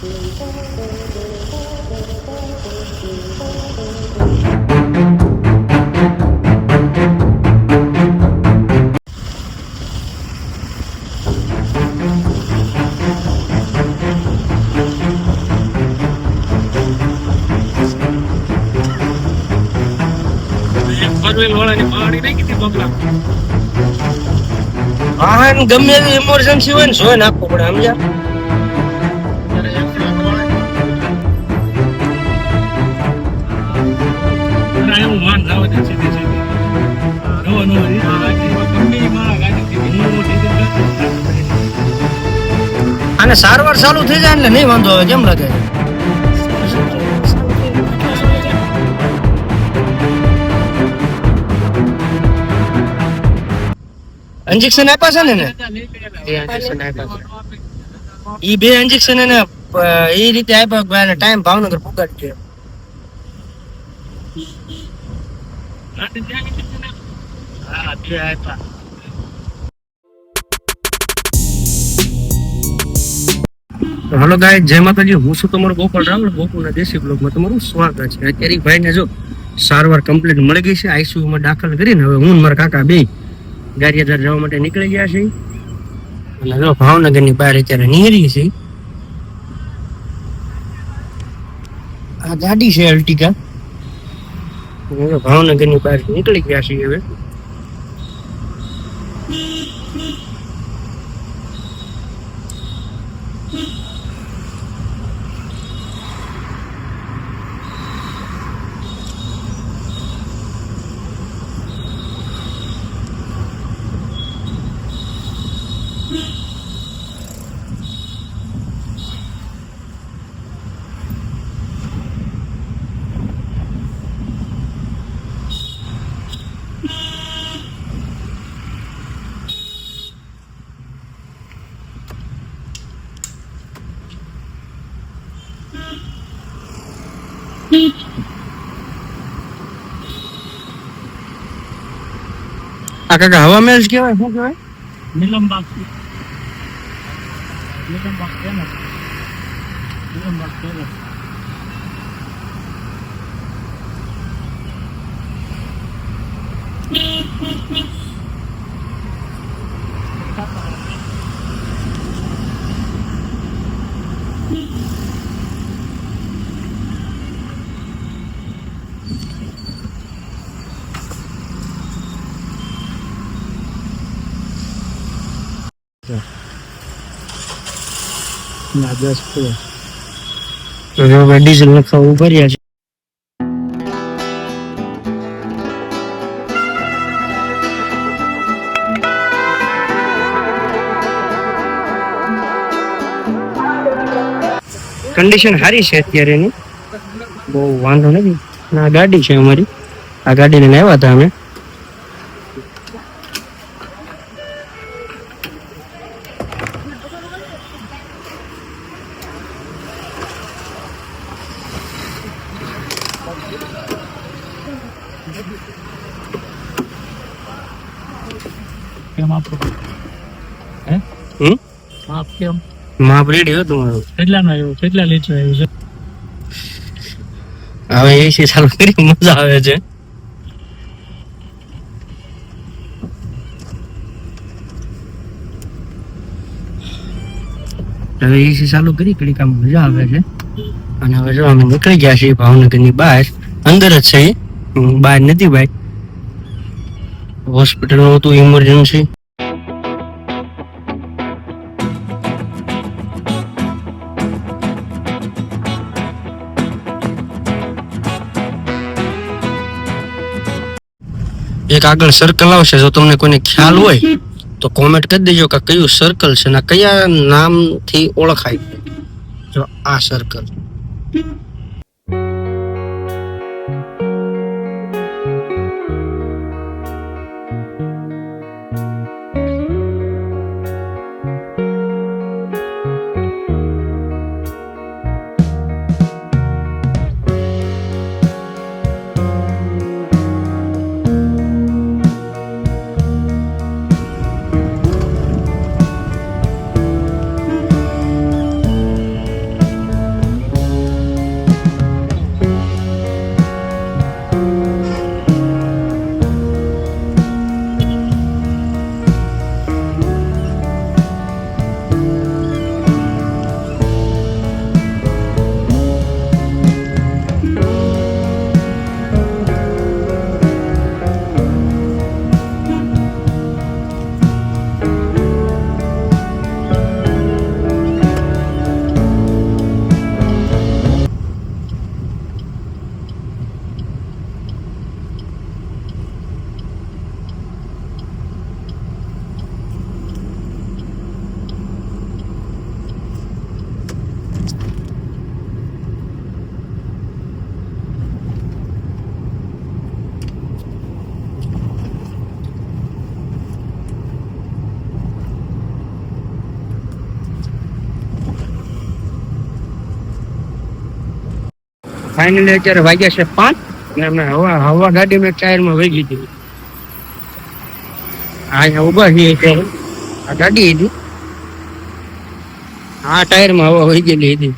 વાહન ગમે એવી ઇમરજન્સી હોય ને જોઈ નાખવું પડે સમજ્યા. અને સારવાર ચાલુ થઈ જાય એટલે નહીં વાંધો આવે. કેમ લાગે? ઇન્જેક્શન આપ્યા છે ને ઈ બે ઇન્જેક્શન એને એ રીતે આપ્યા કે ટાઈમ ભાવનગર પુગાડી ગયો. હેલો ગાઈસ, જય માતાજી. હું છું તમારો ગોપાલ રાવળ. ગોકુળના દેશી બ્લોગમાં તમારું સ્વાગત છે. અત્યારે ભાઈને જો સારવાર કમ્પ્લીટ મળી ગઈ છે. આઈસીયુમાં દાખલ કરીને હવે હું મારા કાકા બે ગારિયાધાર જવા માટે નીકળી ગયા છે. અને જો ભાવનગરની બહાર અત્યારે નીકળી છે. આ ગાડી છે અલ્ટિકા. ભાવનગરની બહાર નીકળી ગયા છે હવે. આ કાકા હવા મેચ કેવાય? શું કેવાય? Nilambag. Nilambag famous. Nilambag famous. Diesel નખાવું ભર્યા છે. કન્ડિશન સારી છે અત્યારે એની, બહુ વાંધો નથી. આ ગાડી છે અમારી. આ ગાડી લઈને આવ્યા હતા અમે. માપ રેડી હતું મારું. કેટલાનું આવ્યું? કેટલા લીટર આવ્યું છે? હવે એસી ચાલુ કરી મજા આવે છે. હવે એસી ચાલુ કરી ઘડીક આમ મજા આવે છે. અને હવે જો અમે નીકળી ગયા છીએ ભાવનગરની બહાર. અંદર જ છે, બહાર નથી ભાઈ. હોસ્પિટલનું હતું ઇમરજન્સી. એક આગળ સર્કલ આવશે, જો તમને કોઈને ખ્યાલ હોય તો કોમેન્ટ કરી દેજો કે કયું સર્કલ છે ને કયા નામથી ઓળખાય. જો આ સર્કલ. ફાઇનલી અત્યારે વાગ્યા છે 5 અને અમે હવા ગાડીમાં ટાયરમાં વહી લીધી. અહીંયા ઉભા છીએ અત્યારે. આ ગાડી હતી, આ ટાયરમાં હવા વહી ગયેલી હતી.